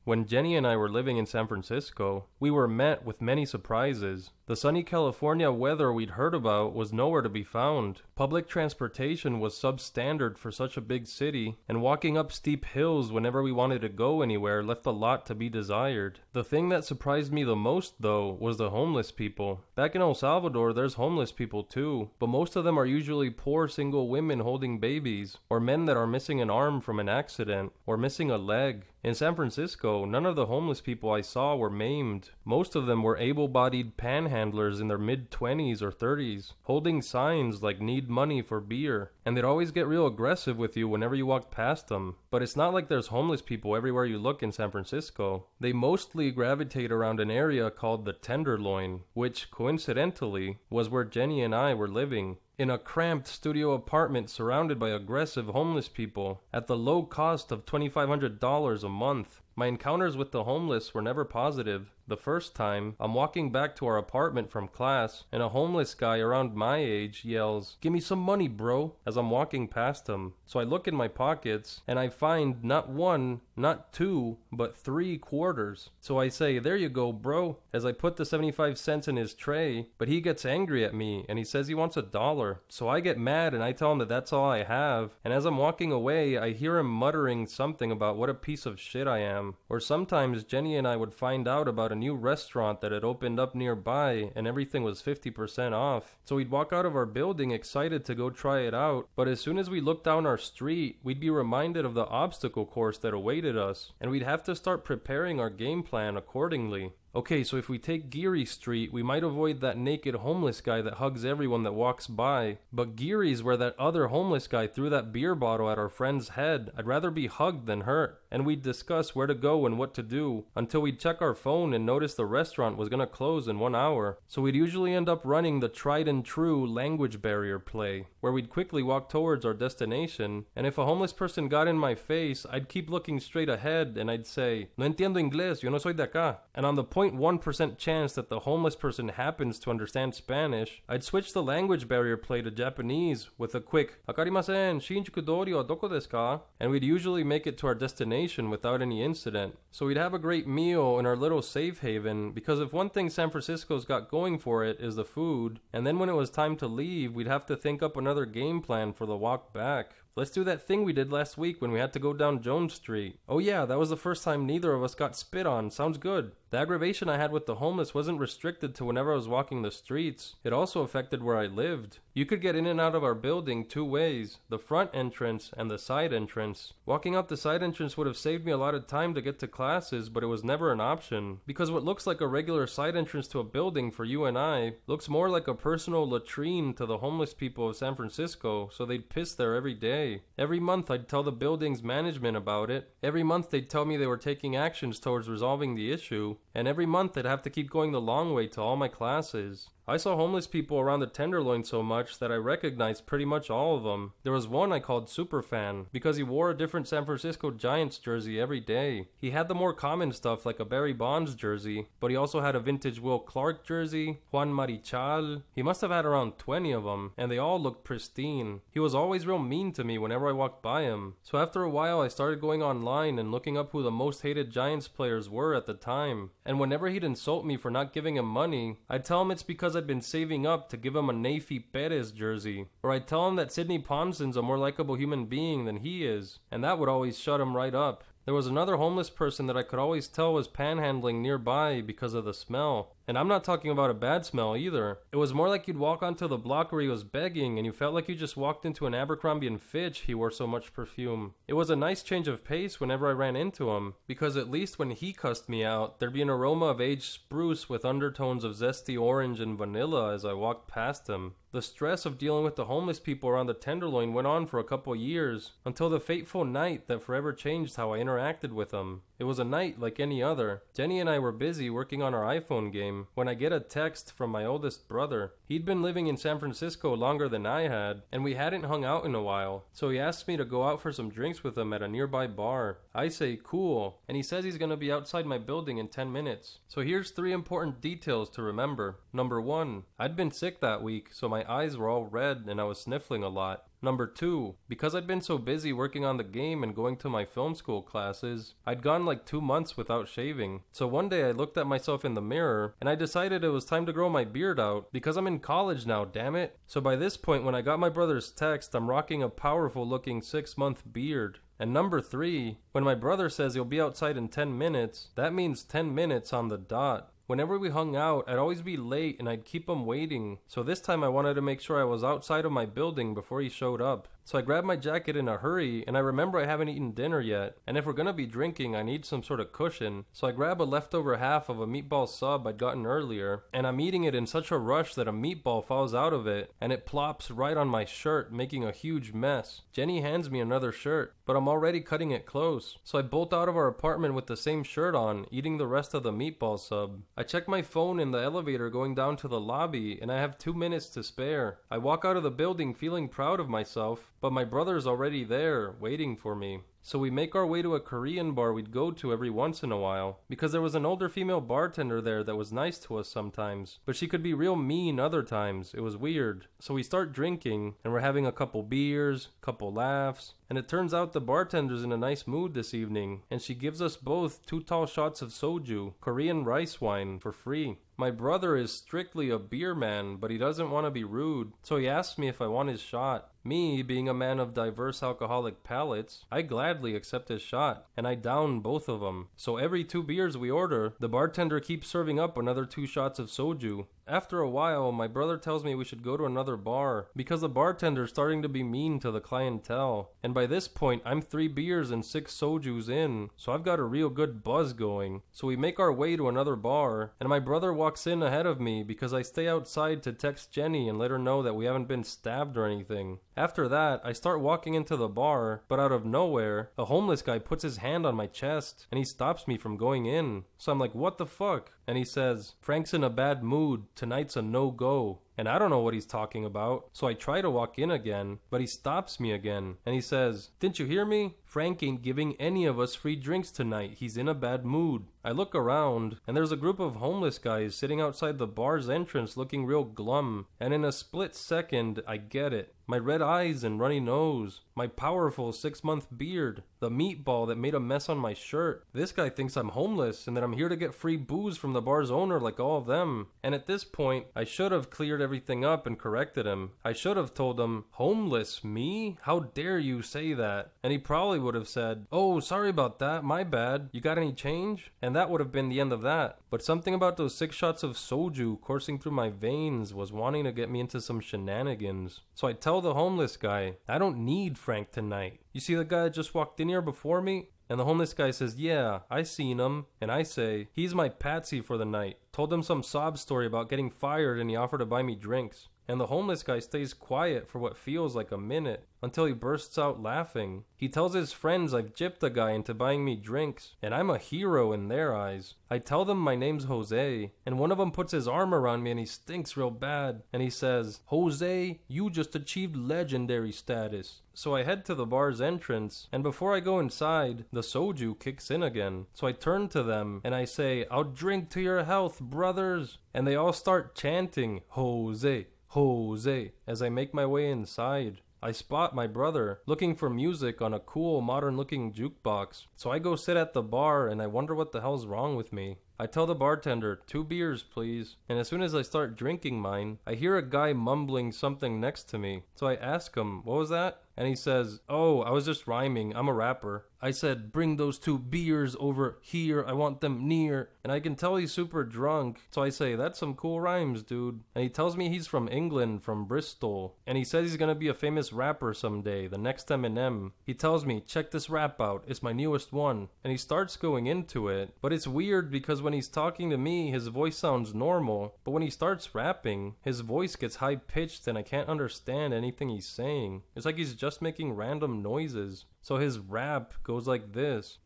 When Jenny and I were living in San Francisco, we were met with many surprises. The sunny California weather we'd heard about was nowhere to be found. Public transportation was substandard for such a big city, and walking up steep hills whenever we wanted to go anywhere left a lot to be desired. The thing that surprised me the most, though, was the homeless people. Back in El Salvador, there's homeless people too, but most of them are usually poor single women holding babies, or men that are missing an arm from an accident, or missing a leg. In San Francisco, none of the homeless people I saw were maimed. Most of them were able-bodied panhandlers in their mid-20s or 30s, holding signs like "need money for beer," and they'd always get real aggressive with you whenever you walked past them. But it's not like there's homeless people everywhere you look in San Francisco. They mostly gravitate around an area called the Tenderloin, which, coincidentally, was where Jenny and I were living. In a cramped studio apartment surrounded by aggressive homeless people at the low cost of $2,500 a month. My encounters with the homeless were never positive. The first time, I'm walking back to our apartment from class, and a homeless guy around my age yells, "Give me some money, bro," as I'm walking past him. So I look in my pockets, and I find not one, not two, but 3 quarters. So I say, "There you go, bro," as I put the 75 cents in his tray, but he gets angry at me, and he says he wants $1. So I get mad, and I tell him that that's all I have, and as I'm walking away, I hear him muttering something about what a piece of shit I am. Or sometimes Jenny and I would find out about a new restaurant that had opened up nearby and everything was 50% off. So we'd walk out of our building excited to go try it out, but as soon as we looked down our street, we'd be reminded of the obstacle course that awaited us, and we'd have to start preparing our game plan accordingly. Okay, so if we take Geary Street, we might avoid that naked homeless guy that hugs everyone that walks by. But Geary's where that other homeless guy threw that beer bottle at our friend's head. I'd rather be hugged than hurt. And we'd discuss where to go and what to do, until we'd check our phone and notice the restaurant was gonna close in 1 hour. So we'd usually end up running the tried and true language barrier play, where we'd quickly walk towards our destination, and if a homeless person got in my face, I'd keep looking straight ahead and I'd say, "No entiendo inglés, yo no soy de acá." And on the 0.1% chance that the homeless person happens to understand Spanish, I'd switch the language barrier play to Japanese with a quick "Wakarimasen, shinjuku dori wa doko desu ka?" And we'd usually make it to our destination without any incident. So we'd have a great meal in our little safe haven, because if one thing San Francisco's got going for it is the food, and then when it was time to leave, we'd have to think up another game plan for the walk back. Let's do that thing we did last week when we had to go down Jones Street. Oh yeah, that was the first time neither of us got spit on. Sounds good. The aggravation I had with the homeless wasn't restricted to whenever I was walking the streets. It also affected where I lived. You could get in and out of our building 2 ways, the front entrance and the side entrance. Walking out the side entrance would have saved me a lot of time to get to classes, but it was never an option. Because what looks like a regular side entrance to a building for you and I looks more like a personal latrine to the homeless people of San Francisco, so they'd piss there every day. Every month I'd tell the building's management about it. Every month they'd tell me they were taking actions towards resolving the issue. And every month I'd have to keep going the long way to all my classes. I saw homeless people around the Tenderloin so much that I recognized pretty much all of them. There was one I called Superfan, because he wore a different San Francisco Giants jersey every day. He had the more common stuff like a Barry Bonds jersey, but he also had a vintage Will Clark jersey, Juan Marichal. He must have had around 20 of them, and they all looked pristine. He was always real mean to me whenever I walked by him. So after a while I started going online and looking up who the most hated Giants players were at the time. And whenever he'd insult me for not giving him money, I'd tell him it's because I'd been saving up to give him a Neifi Perez jersey. Or I'd tell him that Sidney Ponson's a more likable human being than he is, and that would always shut him right up. There was another homeless person that I could always tell was panhandling nearby because of the smell. And I'm not talking about a bad smell either. It was more like you'd walk onto the block where he was begging and you felt like you just walked into an Abercrombie & Fitch. He wore so much perfume. It was a nice change of pace whenever I ran into him, because at least when he cussed me out, there'd be an aroma of aged spruce with undertones of zesty orange and vanilla as I walked past him. The stress of dealing with the homeless people around the Tenderloin went on for a couple years, until the fateful night that forever changed how I interacted with them. It was a night like any other. Jenny and I were busy working on our iPhone game when I get a text from my oldest brother. He'd been living in San Francisco longer than I had, and we hadn't hung out in a while, so he asked me to go out for some drinks with him at a nearby bar. I say cool, and he says he's gonna be outside my building in 10 minutes. So here's 3 important details to remember. Number 1, I'd been sick that week, so my eyes were all red and I was sniffling a lot. Number 2, because I'd been so busy working on the game and going to my film school classes, I'd gone like 2 months without shaving. So one day I looked at myself in the mirror and I decided it was time to grow my beard out because I'm in college now, damn it. So by this point, when I got my brother's text, I'm rocking a powerful looking 6-month beard. And number 3, when my brother says he'll be outside in 10 minutes, that means 10 minutes on the dot. Whenever we hung out, I'd always be late and I'd keep him waiting. So this time I wanted to make sure I was outside of my building before he showed up. So I grabbed my jacket in a hurry, and I remember I haven't eaten dinner yet. And if we're gonna be drinking, I need some sort of cushion. So I grab a leftover half of a meatball sub I'd gotten earlier, and I'm eating it in such a rush that a meatball falls out of it, and it plops right on my shirt, making a huge mess. Jenny hands me another shirt, but I'm already cutting it close. So I bolt out of our apartment with the same shirt on, eating the rest of the meatball sub. I check my phone in the elevator going down to the lobby, and I have 2 minutes to spare. I walk out of the building feeling proud of myself, but my brother's already there, waiting for me. So we make our way to a Korean bar we'd go to every once in a while, because there was an older female bartender there that was nice to us sometimes, but she could be real mean other times. It was weird. So we start drinking, and we're having a couple beers, couple laughs, and it turns out the bartender's in a nice mood this evening, and she gives us both 2 tall shots of soju, Korean rice wine, for free. My brother is strictly a beer man, but he doesn't want to be rude, so he asks me if I want his shot. Me, being a man of diverse alcoholic palates, I gladly accept his shot, and I down both of them. So every 2 beers we order, the bartender keeps serving up another 2 shots of soju. After a while, my brother tells me we should go to another bar, because the bartender's starting to be mean to the clientele. And by this point, I'm 3 beers and 6 sojus in, so I've got a real good buzz going. So we make our way to another bar, and my brother walks in ahead of me because I stay outside to text Jenny and let her know that we haven't been stabbed or anything. After that, I start walking into the bar, but out of nowhere, a homeless guy puts his hand on my chest, and he stops me from going in. So I'm like, what the fuck? And he says, Frank's in a bad mood, tonight's a no-go. And I don't know what he's talking about, so I try to walk in again, but he stops me again, and he says, didn't you hear me? Frank ain't giving any of us free drinks tonight, he's in a bad mood. I look around, and there's a group of homeless guys sitting outside the bar's entrance looking real glum, and in a split second, I get it. My red eyes and runny nose, my powerful 6-month beard, the meatball that made a mess on my shirt. This guy thinks I'm homeless and that I'm here to get free booze from the bar's owner like all of them. And at this point, I should have cleared everything up and corrected him. I should have told him, homeless, me? How dare you say that? And he probably would have said, oh, sorry about that, my bad. You got any change? And that would have been the end of that. But something about those 6 shots of soju coursing through my veins was wanting to get me into some shenanigans. So I tell the homeless guy, I don't need Frank tonight. You see the guy that just walked in here before me? And the homeless guy says, yeah, I seen him. And I say, he's my patsy for the night. Told him some sob story about getting fired and he offered to buy me drinks. And the homeless guy stays quiet for what feels like a minute, until he bursts out laughing. He tells his friends I've gypped the guy into buying me drinks, and I'm a hero in their eyes. I tell them my name's Jose, and one of them puts his arm around me and he stinks real bad, and he says, Jose, you just achieved legendary status. So I head to the bar's entrance, and before I go inside, the soju kicks in again. So I turn to them, and I say, I'll drink to your health, brothers. And they all start chanting, Jose, Jose, as I make my way inside. I spot my brother looking for music on a cool modern looking jukebox. So I go sit at the bar and I wonder what the hell's wrong with me. I tell the bartender, 2 beers please. And as soon as I start drinking mine, I hear a guy mumbling something next to me. So I ask him, what was that? And he says, oh, I was just rhyming, I'm a rapper. I said, bring those 2 beers over here, I want them near. And I can tell he's super drunk, so I say, that's some cool rhymes, dude. And he tells me he's from England, from Bristol. And he says he's gonna be a famous rapper someday, the next Eminem. He tells me, check this rap out, it's my newest one. And he starts going into it. But it's weird because when he's talking to me, his voice sounds normal. But when he starts rapping, his voice gets high-pitched and I can't understand anything he's saying. It's like he's just making random noises. So his rap goes like this.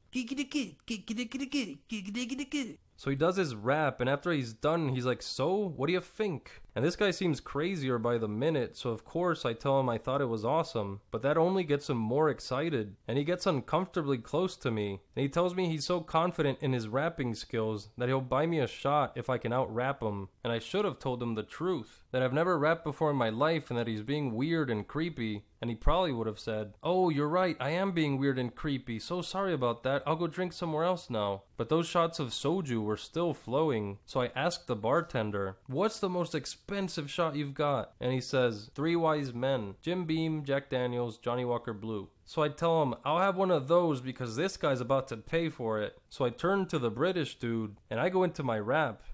So he does his rap, and after he's done, he's like, so, what do you think? And this guy seems crazier by the minute, so of course I tell him I thought it was awesome, but that only gets him more excited, and he gets uncomfortably close to me, and he tells me he's so confident in his rapping skills that he'll buy me a shot if I can out-rap him, and I should have told him the truth, that I've never rapped before in my life and that he's being weird and creepy, and he probably would have said, "Oh, you're right, I am being weird and creepy, so sorry about that, I'll go drink somewhere else now." But those shots of soju were still flowing, so I asked the bartender, "What's the most expensive shot you've got?" And he says, "Three Wise Men, Jim Beam, Jack Daniels, Johnny Walker Blue." So I tell him, "I'll have one of those because this guy's about to pay for it." So I turn to the British dude, and I go into my rap.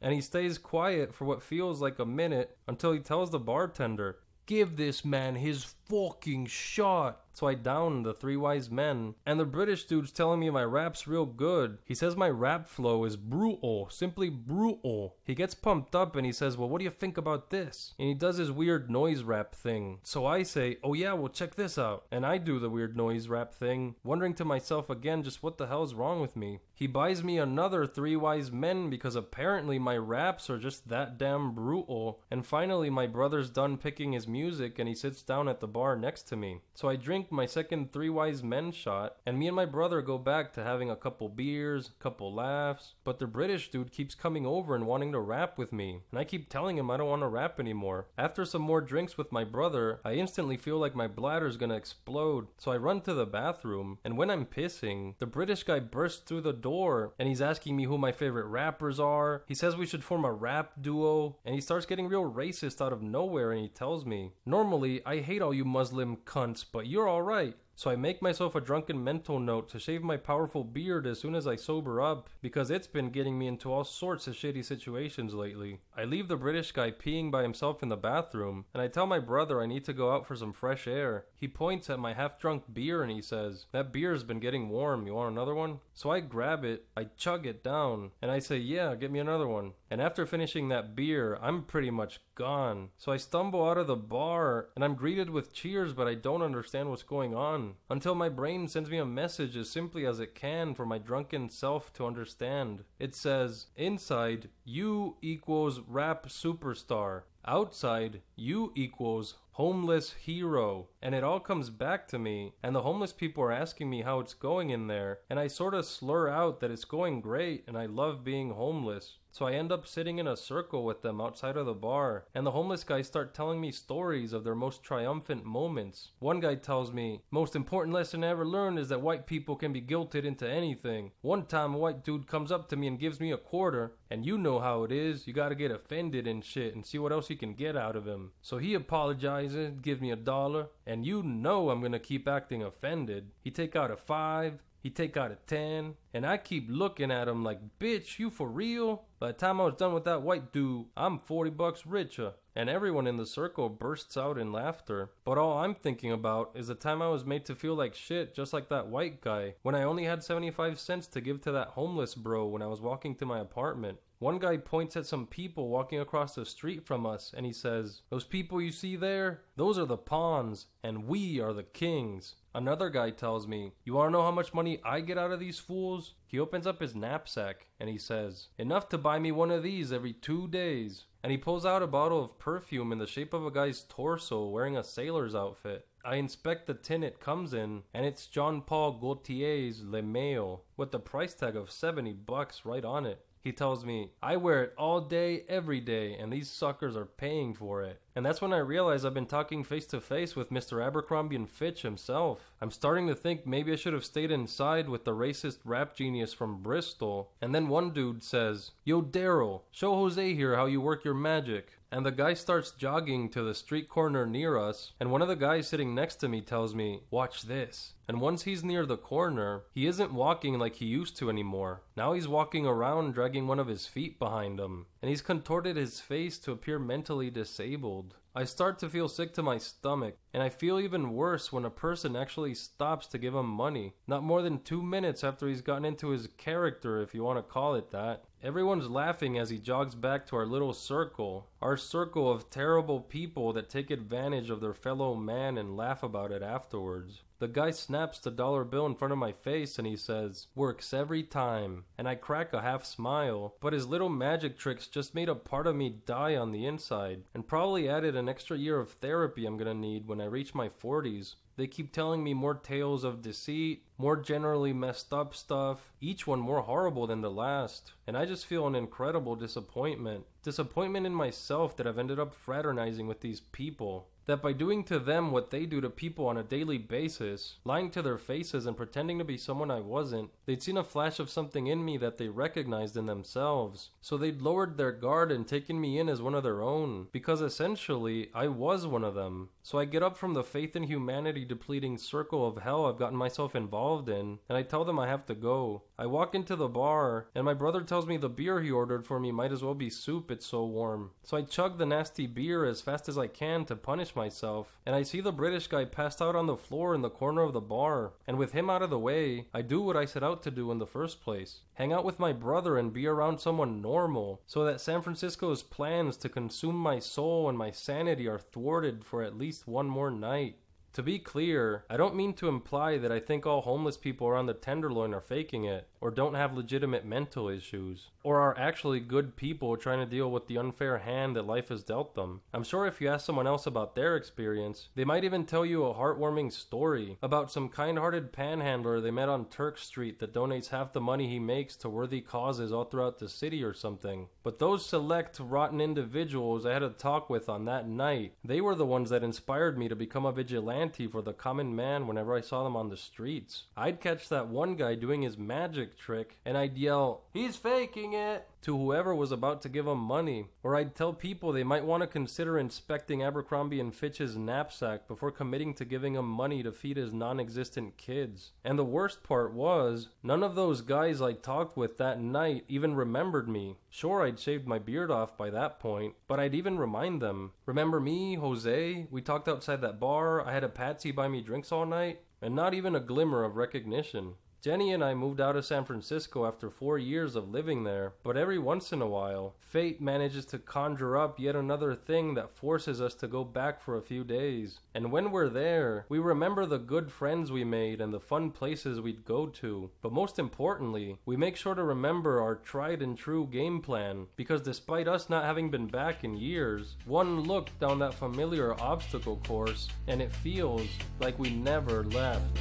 And he stays quiet for what feels like a minute until he tells the bartender, "Give this man his fucking shot." So I down the Three Wise Men, and the British dude's telling me my rap's real good. He says my rap flow is brutal, simply brutal. He gets pumped up and he says, "Well, what do you think about this?" And he does his weird noise rap thing. So I say, "Oh yeah, well check this out." And I do the weird noise rap thing, wondering to myself again just what the hell's wrong with me. He buys me another Three Wise Men because apparently my raps are just that damn brutal. And finally my brother's done picking his music and he sits down at the bar next to me. So I drink my second Three Wise Men shot, and me and my brother go back to having a couple beers, couple laughs, but the British dude keeps coming over and wanting to rap with me, and I keep telling him I don't want to rap anymore. After some more drinks with my brother, I instantly feel like my bladder's gonna explode, so I run to the bathroom, and when I'm pissing, the British guy bursts through the door, and he's asking me who my favorite rappers are. He says we should form a rap duo, and he starts getting real racist out of nowhere, and he tells me, "Normally, I hate all you Muslim cunts, but you're alright." So I make myself a drunken mental note to shave my powerful beard as soon as I sober up, because it's been getting me into all sorts of shitty situations lately. I leave the British guy peeing by himself in the bathroom, and I tell my brother I need to go out for some fresh air. He points at my half-drunk beer and he says, "That beer's been getting warm, you want another one?" So I grab it, I chug it down, and I say, "Yeah, get me another one." And after finishing that beer, I'm pretty much gone. So I stumble out of the bar, and I'm greeted with cheers, but I don't understand what's going on. Until my brain sends me a message as simply as it can for my drunken self to understand. It says, inside, you equals rap superstar. Outside, you equals homeless hero. And it all comes back to me, and the homeless people are asking me how it's going in there, and I sort of slur out that it's going great and I love being homeless. So I end up sitting in a circle with them outside of the bar, and the homeless guys start telling me stories of their most triumphant moments. One guy tells me, "Most important lesson I ever learned is that white people can be guilted into anything. One time a white dude comes up to me and gives me a quarter, and you know how it is, you gotta get offended and shit and see what else you can get out of him. So he apologizes, gives me $1, and you know I'm gonna keep acting offended. He take out a 5, he take out a 10, and I keep looking at him like, "Bitch, you for real?" By the time I was done with that white dude, I'm $40 richer. And everyone in the circle bursts out in laughter. But all I'm thinking about is the time I was made to feel like shit just like that white guy, when I only had 75 cents to give to that homeless bro when I was walking to my apartment. One guy points at some people walking across the street from us and he says, "Those people you see there, those are the pawns, and we are the kings." Another guy tells me, "You wanna know how much money I get out of these fools?" He opens up his knapsack and he says, "Enough to buy me one of these every 2 days." And he pulls out a bottle of perfume in the shape of a guy's torso wearing a sailor's outfit. I inspect the tin it comes in, and it's Jean Paul Gaultier's Le Mail, with the price tag of $70 right on it. He tells me, "I wear it all day, every day, and these suckers are paying for it." And that's when I realize I've been talking face to face with Mr. Abercrombie and Fitch himself. I'm starting to think maybe I should have stayed inside with the racist rap genius from Bristol. And then one dude says, "Yo, Daryl, show Jose here how you work your magic." And the guy starts jogging to the street corner near us, and one of the guys sitting next to me tells me, "Watch this." And once he's near the corner, he isn't walking like he used to anymore. Now he's walking around dragging one of his feet behind him, and he's contorted his face to appear mentally disabled. I start to feel sick to my stomach, and I feel even worse when a person actually stops to give him money. Not more than 2 minutes after he's gotten into his character, if you want to call it that. Everyone's laughing as he jogs back to our little circle. Our circle of terrible people that take advantage of their fellow man and laugh about it afterwards. The guy snaps the dollar bill in front of my face and he says, "Works every time." And I crack a half smile, but his little magic tricks just made a part of me die on the inside, and probably added an extra year of therapy I'm gonna need when I reach my 40s. They keep telling me more tales of deceit, more generally messed up stuff, each one more horrible than the last. And I just feel an incredible disappointment. Disappointment in myself that I've ended up fraternizing with these people. That by doing to them what they do to people on a daily basis, lying to their faces and pretending to be someone I wasn't, they'd seen a flash of something in me that they recognized in themselves. So they'd lowered their guard and taken me in as one of their own, because essentially, I was one of them. So I get up from the faith in humanity depleting circle of hell I've gotten myself involved in, and I tell them I have to go. I walk into the bar, and my brother tells me the beer he ordered for me might as well be soup, it's so warm. So I chug the nasty beer as fast as I can to punish myself, and I see the British guy passed out on the floor in the corner of the bar, and with him out of the way, I do what I set out to do in the first place. Hang out with my brother and be around someone normal, so that San Francisco's plans to consume my soul and my sanity are thwarted for at least one more night. To be clear, I don't mean to imply that I think all homeless people around the Tenderloin are faking it, or don't have legitimate mental issues, or are actually good people trying to deal with the unfair hand that life has dealt them. I'm sure if you ask someone else about their experience, they might even tell you a heartwarming story about some kind-hearted panhandler they met on Turk Street that donates half the money he makes to worthy causes all throughout the city or something. But those select rotten individuals I had a talk with on that night, they were the ones that inspired me to become a vigilante for the common man whenever I saw them on the streets. I'd catch that one guy doing his magic trick and I'd yell, "He's faking it!" to whoever was about to give him money. Or I'd tell people they might want to consider inspecting Abercrombie & Fitch's knapsack before committing to giving him money to feed his non-existent kids. And the worst part was, none of those guys I talked with that night even remembered me. Sure, I'd shaved my beard off by that point, but I'd even remind them, "Remember me, Jose? We talked outside that bar, I had a patsy buy me drinks all night?" And not even a glimmer of recognition. Jenny and I moved out of San Francisco after 4 years of living there, but every once in a while, fate manages to conjure up yet another thing that forces us to go back for a few days. And when we're there, we remember the good friends we made and the fun places we'd go to. But most importantly, we make sure to remember our tried and true game plan, because despite us not having been back in years, one look down that familiar obstacle course, and it feels like we never left.